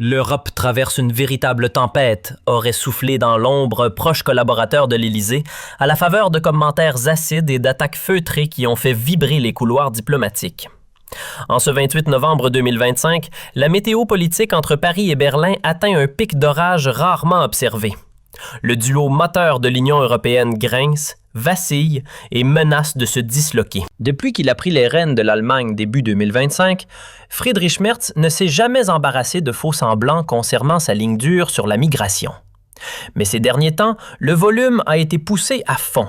L'Europe traverse une véritable tempête, aurait soufflé dans l'ombre proche collaborateur de l'Élysée, à la faveur de commentaires acides et d'attaques feutrées qui ont fait vibrer les couloirs diplomatiques. En ce 28 novembre 2025, la météo politique entre Paris et Berlin atteint un pic d'orage rarement observé. Le duo moteur de l'Union européenne grince, vacille et menace de se disloquer. Depuis qu'il a pris les rênes de l'Allemagne début 2025, Friedrich Merz ne s'est jamais embarrassé de faux-semblants concernant sa ligne dure sur la migration. Mais ces derniers temps, le volume a été poussé à fond.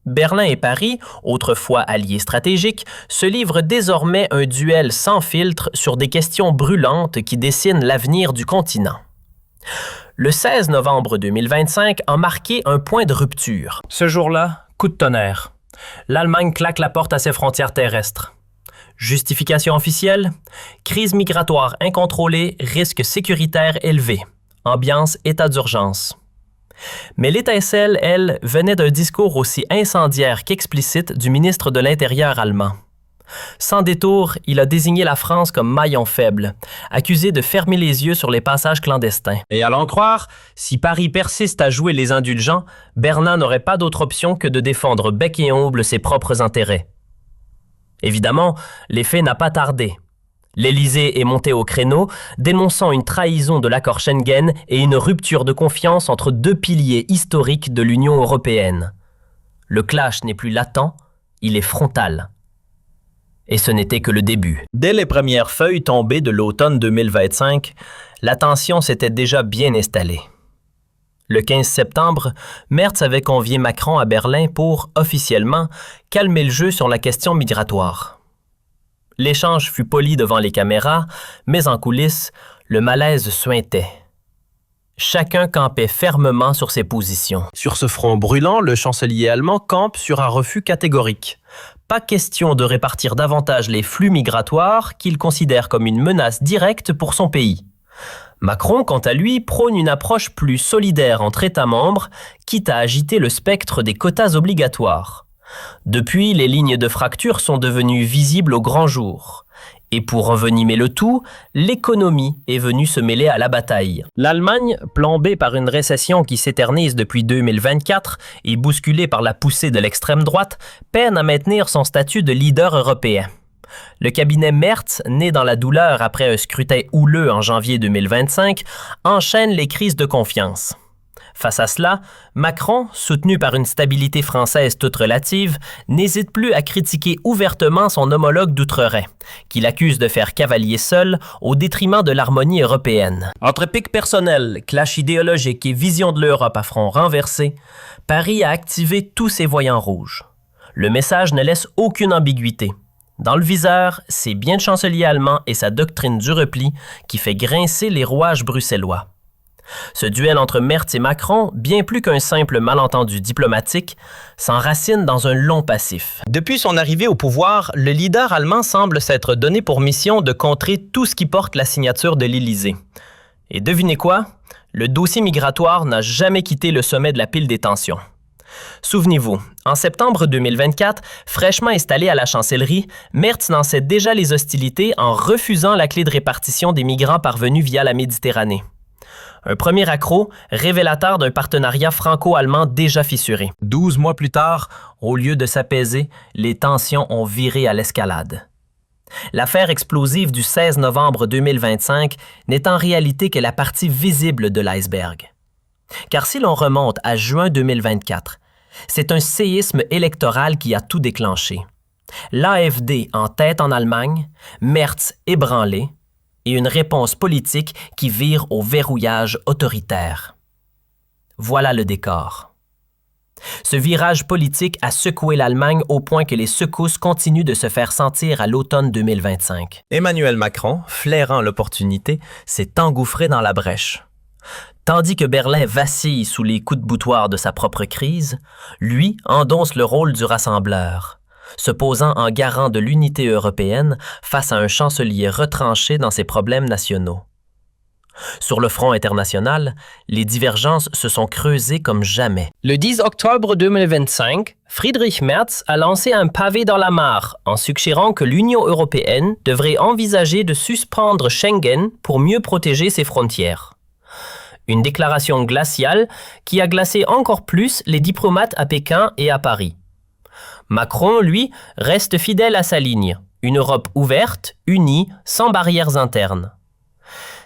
Berlin et Paris, autrefois alliés stratégiques, se livrent désormais un duel sans filtre sur des questions brûlantes qui dessinent l'avenir du continent. Le 16 novembre 2025 a marqué un point de rupture. Ce jour-là, coup de tonnerre. L'Allemagne claque la porte à ses frontières terrestres. Justification officielle? Crise migratoire incontrôlée, risque sécuritaire élevé. Ambiance état d'urgence. Mais l'étincelle, elle, venait d'un discours aussi incendiaire qu'explicite du ministre de l'Intérieur allemand. Sans détour, il a désigné la France comme maillon faible, accusé de fermer les yeux sur les passages clandestins. Et à l'en croire, si Paris persiste à jouer les indulgents, Berlin n'aurait pas d'autre option que de défendre bec et ongle ses propres intérêts. Évidemment, l'effet n'a pas tardé. L'Élysée est monté au créneau, dénonçant une trahison de l'accord Schengen et une rupture de confiance entre deux piliers historiques de l'Union européenne. Le clash n'est plus latent, il est frontal. Et ce n'était que le début. Dès les premières feuilles tombées de l'automne 2025, la tension s'était déjà bien installée. Le 15 septembre, Merz avait convié Macron à Berlin pour, officiellement, calmer le jeu sur la question migratoire. L'échange fut poli devant les caméras, mais en coulisses, le malaise suintait. Chacun campait fermement sur ses positions. Sur ce front brûlant, le chancelier allemand campe sur un refus catégorique. Pas question de répartir davantage les flux migratoires qu'il considère comme une menace directe pour son pays. Macron, quant à lui, prône une approche plus solidaire entre États membres, quitte à agiter le spectre des quotas obligatoires. Depuis, les lignes de fracture sont devenues visibles au grand jour. Et pour envenimer le tout, l'économie est venue se mêler à la bataille. L'Allemagne, plombée par une récession qui s'éternise depuis 2024 et bousculée par la poussée de l'extrême droite, peine à maintenir son statut de leader européen. Le cabinet Merz, né dans la douleur après un scrutin houleux en janvier 2025, enchaîne les crises de confiance. Face à cela, Macron, soutenu par une stabilité française toute relative, n'hésite plus à critiquer ouvertement son homologue d'outre-Rhin, qu'il accuse de faire cavalier seul au détriment de l'harmonie européenne. Entre pics personnels, clash idéologique et vision de l'Europe à front renversé, Paris a activé tous ses voyants rouges. Le message ne laisse aucune ambiguïté. Dans le viseur, c'est bien le chancelier allemand et sa doctrine du repli qui fait grincer les rouages bruxellois. Ce duel entre Merz et Macron, bien plus qu'un simple malentendu diplomatique, s'enracine dans un long passif. Depuis son arrivée au pouvoir, le leader allemand semble s'être donné pour mission de contrer tout ce qui porte la signature de l'Élysée. Et devinez quoi? Le dossier migratoire n'a jamais quitté le sommet de la pile des tensions. Souvenez-vous, en septembre 2024, fraîchement installé à la chancellerie, Merz lançait déjà les hostilités en refusant la clé de répartition des migrants parvenus via la Méditerranée. Un premier accroc révélateur d'un partenariat franco-allemand déjà fissuré. 12 mois plus tard, au lieu de s'apaiser, les tensions ont viré à l'escalade. L'affaire explosive du 16 novembre 2025 n'est en réalité que la partie visible de l'iceberg. Car si l'on remonte à juin 2024, c'est un séisme électoral qui a tout déclenché. L'AfD en tête en Allemagne, Merz ébranlé, et une réponse politique qui vire au verrouillage autoritaire. Voilà le décor. Ce virage politique a secoué l'Allemagne au point que les secousses continuent de se faire sentir à l'automne 2025. Emmanuel Macron, flairant l'opportunité, s'est engouffré dans la brèche. Tandis que Berlin vacille sous les coups de boutoir de sa propre crise, lui endosse le rôle du rassembleur, se posant en garant de l'unité européenne face à un chancelier retranché dans ses problèmes nationaux. Sur le front international, les divergences se sont creusées comme jamais. Le 10 octobre 2025, Friedrich Merz a lancé un pavé dans la mare en suggérant que l'Union européenne devrait envisager de suspendre Schengen pour mieux protéger ses frontières. Une déclaration glaciale qui a glacé encore plus les diplomates à Pékin et à Paris. Macron, lui, reste fidèle à sa ligne, une Europe ouverte, unie, sans barrières internes.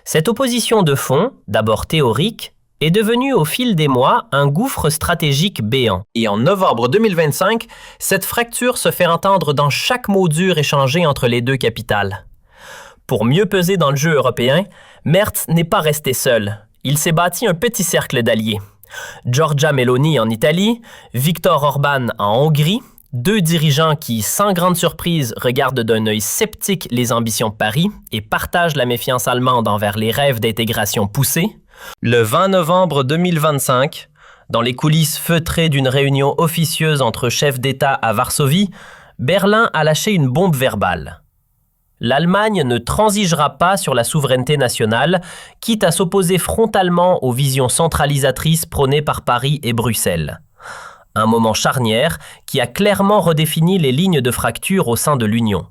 Cette opposition de fond, d'abord théorique, est devenue au fil des mois un gouffre stratégique béant. Et en novembre 2025, cette fracture se fait entendre dans chaque mot dur échangé entre les deux capitales. Pour mieux peser dans le jeu européen, Merz n'est pas resté seul. Il s'est bâti un petit cercle d'alliés. Giorgia Meloni en Italie, Viktor Orban en Hongrie, deux dirigeants qui, sans grande surprise, regardent d'un œil sceptique les ambitions de Paris et partagent la méfiance allemande envers les rêves d'intégration poussés. Le 20 novembre 2025, dans les coulisses feutrées d'une réunion officieuse entre chefs d'État à Varsovie, Berlin a lâché une bombe verbale. L'Allemagne ne transigera pas sur la souveraineté nationale, quitte à s'opposer frontalement aux visions centralisatrices prônées par Paris et Bruxelles. Un moment charnière qui a clairement redéfini les lignes de fracture au sein de l'Union.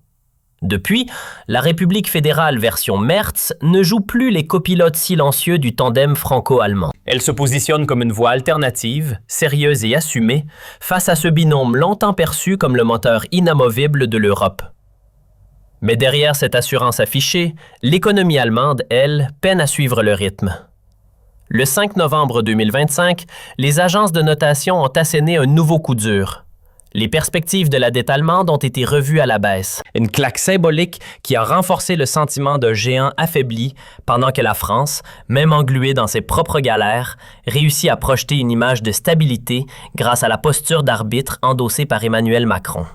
Depuis, la République fédérale version Merz ne joue plus les copilotes silencieux du tandem franco-allemand. Elle se positionne comme une voie alternative, sérieuse et assumée, face à ce binôme longtemps perçu comme le moteur inamovible de l'Europe. Mais derrière cette assurance affichée, l'économie allemande, elle, peine à suivre le rythme. Le 5 novembre 2025, les agences de notation ont asséné un nouveau coup dur. Les perspectives de la dette allemande ont été revues à la baisse. Une claque symbolique qui a renforcé le sentiment d'un géant affaibli pendant que la France, même engluée dans ses propres galères, réussit à projeter une image de stabilité grâce à la posture d'arbitre endossée par Emmanuel Macron.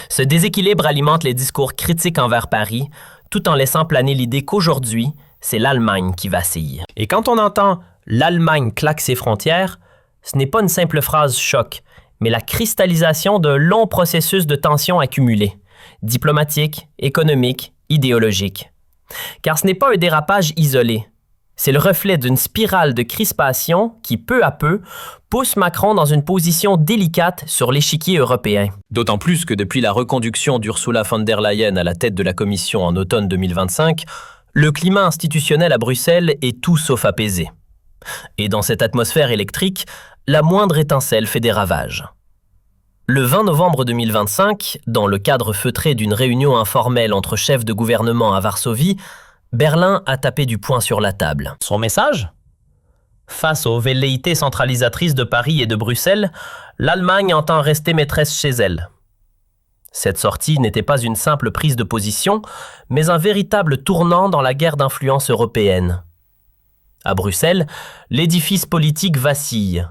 Ce déséquilibre alimente les discours critiques envers Paris, tout en laissant planer l'idée qu'aujourd'hui, c'est l'Allemagne qui vacille. Et quand on entend « l'Allemagne claque ses frontières », ce n'est pas une simple phrase choc, mais la cristallisation d'un long processus de tensions accumulées, diplomatiques, économiques, idéologiques. Car ce n'est pas un dérapage isolé. C'est le reflet d'une spirale de crispation qui, peu à peu, pousse Macron dans une position délicate sur l'échiquier européen. D'autant plus que depuis la reconduction d'Ursula von der Leyen à la tête de la Commission en automne 2025, le climat institutionnel à Bruxelles est tout sauf apaisé. Et dans cette atmosphère électrique, la moindre étincelle fait des ravages. Le 20 novembre 2025, dans le cadre feutré d'une réunion informelle entre chefs de gouvernement à Varsovie, Berlin a tapé du poing sur la table. Son message ? Face aux velléités centralisatrices de Paris et de Bruxelles, l'Allemagne entend rester maîtresse chez elle. Cette sortie n'était pas une simple prise de position, mais un véritable tournant dans la guerre d'influence européenne. À Bruxelles, l'édifice politique vacille.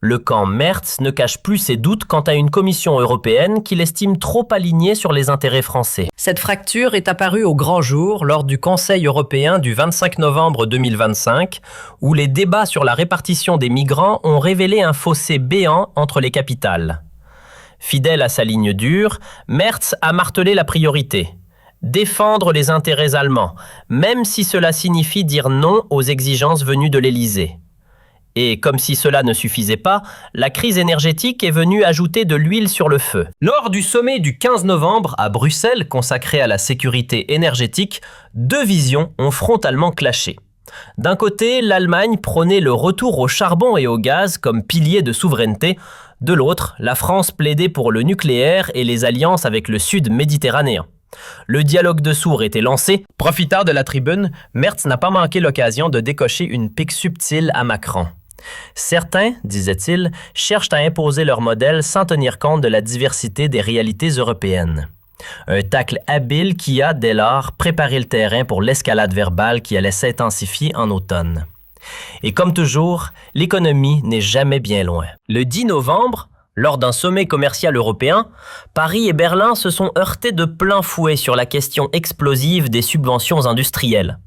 Le camp Merz ne cache plus ses doutes quant à une commission européenne qu'il estime trop alignée sur les intérêts français. Cette fracture est apparue au grand jour lors du Conseil européen du 25 novembre 2025, où les débats sur la répartition des migrants ont révélé un fossé béant entre les capitales. Fidèle à sa ligne dure, Merz a martelé la priorité. Défendre les intérêts allemands, même si cela signifie dire non aux exigences venues de l'Élysée. Et comme si cela ne suffisait pas, la crise énergétique est venue ajouter de l'huile sur le feu. Lors du sommet du 15 novembre à Bruxelles, consacré à la sécurité énergétique, deux visions ont frontalement clashé. D'un côté, l'Allemagne prônait le retour au charbon et au gaz comme pilier de souveraineté. De l'autre, la France plaidait pour le nucléaire et les alliances avec le sud méditerranéen. Le dialogue de sourds était lancé. Profitant de la tribune, Merz n'a pas manqué l'occasion de décocher une pique subtile à Macron. Certains, disait-il, cherchent à imposer leur modèle sans tenir compte de la diversité des réalités européennes. Un tacle habile qui a, dès lors, préparé le terrain pour l'escalade verbale qui allait s'intensifier en automne. Et comme toujours, l'économie n'est jamais bien loin. Le 10 novembre, lors d'un sommet commercial européen, Paris et Berlin se sont heurtés de plein fouet sur la question explosive des subventions industrielles.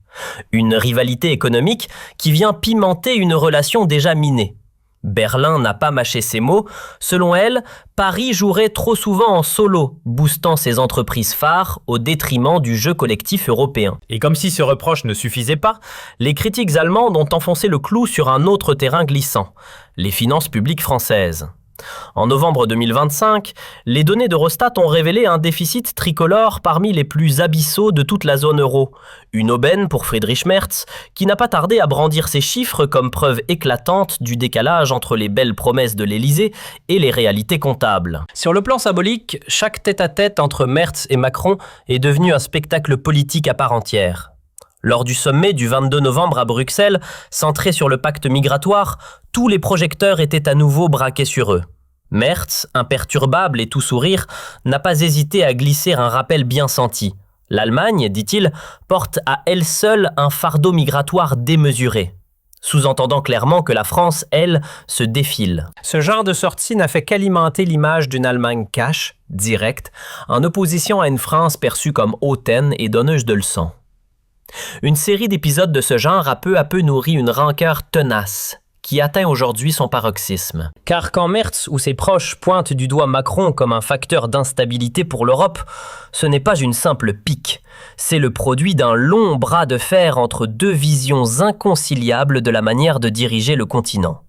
Une rivalité économique qui vient pimenter une relation déjà minée. Berlin n'a pas mâché ses mots. Selon elle, Paris jouerait trop souvent en solo, boostant ses entreprises phares au détriment du jeu collectif européen. Et comme si ce reproche ne suffisait pas, les critiques allemandes ont enfoncé le clou sur un autre terrain glissant, les finances publiques françaises. En novembre 2025, les données d'Eurostat ont révélé un déficit tricolore parmi les plus abyssaux de toute la zone euro. Une aubaine pour Friedrich Merz, qui n'a pas tardé à brandir ces chiffres comme preuve éclatante du décalage entre les belles promesses de l'Élysée et les réalités comptables. Sur le plan symbolique, chaque tête-à-tête entre Merz et Macron est devenu un spectacle politique à part entière. Lors du sommet du 22 novembre à Bruxelles, centré sur le pacte migratoire, tous les projecteurs étaient à nouveau braqués sur eux. Merz, imperturbable et tout sourire, n'a pas hésité à glisser un rappel bien senti. L'Allemagne, dit-il, porte à elle seule un fardeau migratoire démesuré, sous-entendant clairement que la France, elle, se défile. Ce genre de sortie n'a fait qu'alimenter l'image d'une Allemagne cash, directe, en opposition à une France perçue comme hautaine et donneuse de leçons. Une série d'épisodes de ce genre a peu à peu nourri une rancœur tenace, qui atteint aujourd'hui son paroxysme. Car quand Merz ou ses proches pointent du doigt Macron comme un facteur d'instabilité pour l'Europe, ce n'est pas une simple pique, c'est le produit d'un long bras de fer entre deux visions inconciliables de la manière de diriger le continent.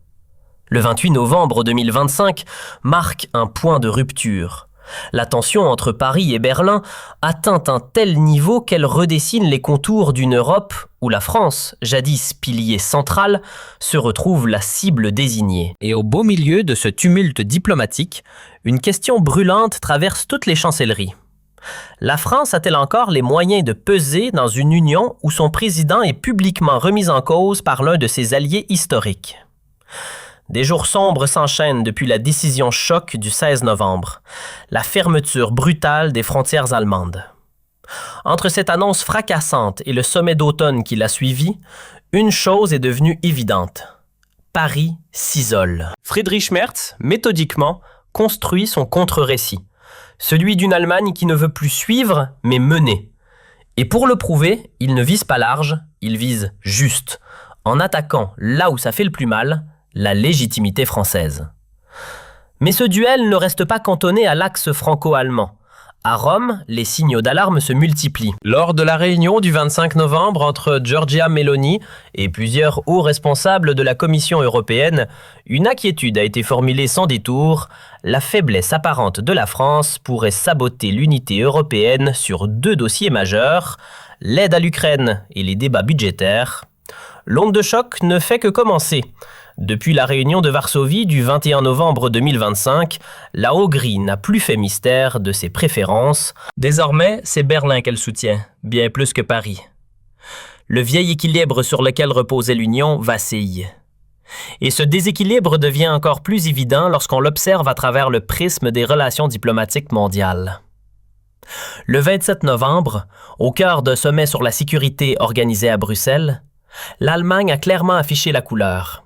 Le 28 novembre 2025 marque un point de rupture. La tension entre Paris et Berlin atteint un tel niveau qu'elle redessine les contours d'une Europe où la France, jadis pilier central, se retrouve la cible désignée. Et au beau milieu de ce tumulte diplomatique, une question brûlante traverse toutes les chancelleries. La France a-t-elle encore les moyens de peser dans une union où son président est publiquement remis en cause par l'un de ses alliés historiques? Des jours sombres s'enchaînent depuis la décision choc du 16 novembre, la fermeture brutale des frontières allemandes. Entre cette annonce fracassante et le sommet d'automne qui l'a suivi, une chose est devenue évidente. Paris s'isole. Friedrich Merz, méthodiquement, construit son contre-récit, celui d'une Allemagne qui ne veut plus suivre, mais mener. Et pour le prouver, il ne vise pas large, il vise juste, en attaquant là où ça fait le plus mal, la légitimité française. Mais ce duel ne reste pas cantonné à l'axe franco-allemand. À Rome, les signaux d'alarme se multiplient. Lors de la réunion du 25 novembre entre Giorgia Meloni et plusieurs hauts responsables de la Commission européenne, une inquiétude a été formulée sans détour. La faiblesse apparente de la France pourrait saboter l'unité européenne sur deux dossiers majeurs, l'aide à l'Ukraine et les débats budgétaires. L'onde de choc ne fait que commencer. Depuis la réunion de Varsovie du 21 novembre 2025, la Hongrie n'a plus fait mystère de ses préférences. Désormais, c'est Berlin qu'elle soutient, bien plus que Paris. Le vieil équilibre sur lequel reposait l'Union vacille. Et ce déséquilibre devient encore plus évident lorsqu'on l'observe à travers le prisme des relations diplomatiques mondiales. Le 27 novembre, au cœur d'un sommet sur la sécurité organisé à Bruxelles, l'Allemagne a clairement affiché la couleur.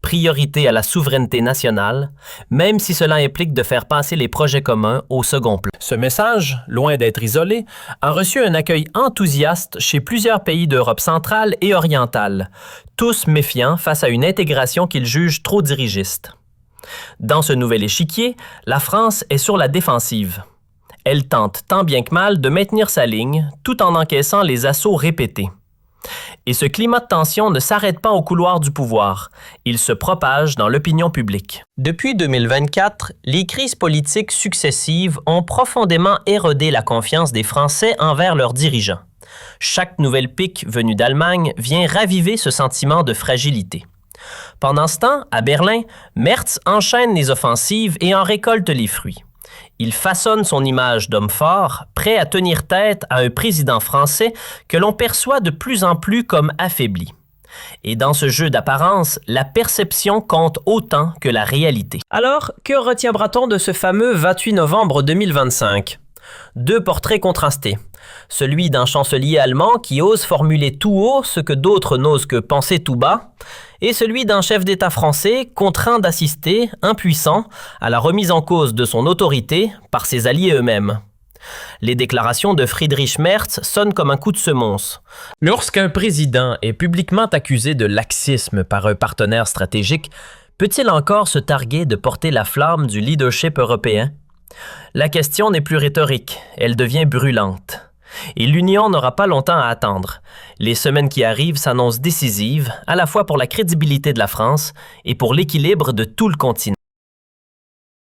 Priorité à la souveraineté nationale, même si cela implique de faire passer les projets communs au second plan. Ce message, loin d'être isolé, a reçu un accueil enthousiaste chez plusieurs pays d'Europe centrale et orientale, tous méfiants face à une intégration qu'ils jugent trop dirigiste. Dans ce nouvel échiquier, la France est sur la défensive. Elle tente tant bien que mal de maintenir sa ligne, tout en encaissant les assauts répétés. Et ce climat de tension ne s'arrête pas au couloir du pouvoir, il se propage dans l'opinion publique. Depuis 2024, les crises politiques successives ont profondément érodé la confiance des Français envers leurs dirigeants. Chaque nouvelle pique venue d'Allemagne vient raviver ce sentiment de fragilité. Pendant ce temps, à Berlin, Merz enchaîne les offensives et en récolte les fruits. Il façonne son image d'homme fort, prêt à tenir tête à un président français que l'on perçoit de plus en plus comme affaibli. Et dans ce jeu d'apparence, la perception compte autant que la réalité. Alors, que retiendra-t-on de ce fameux 28 novembre 2025? Deux portraits contrastés. Celui d'un chancelier allemand qui ose formuler tout haut ce que d'autres n'osent que penser tout bas, et celui d'un chef d'État français contraint d'assister, impuissant, à la remise en cause de son autorité par ses alliés eux-mêmes. Les déclarations de Friedrich Merz sonnent comme un coup de semonce. Lorsqu'un président est publiquement accusé de laxisme par un partenaire stratégique, Peut-il encore se targuer de porter la flamme du leadership européen? La question n'est plus rhétorique, elle devient brûlante. Et l'Union n'aura pas longtemps à attendre. Les semaines qui arrivent s'annoncent décisives, à la fois pour la crédibilité de la France et pour l'équilibre de tout le continent.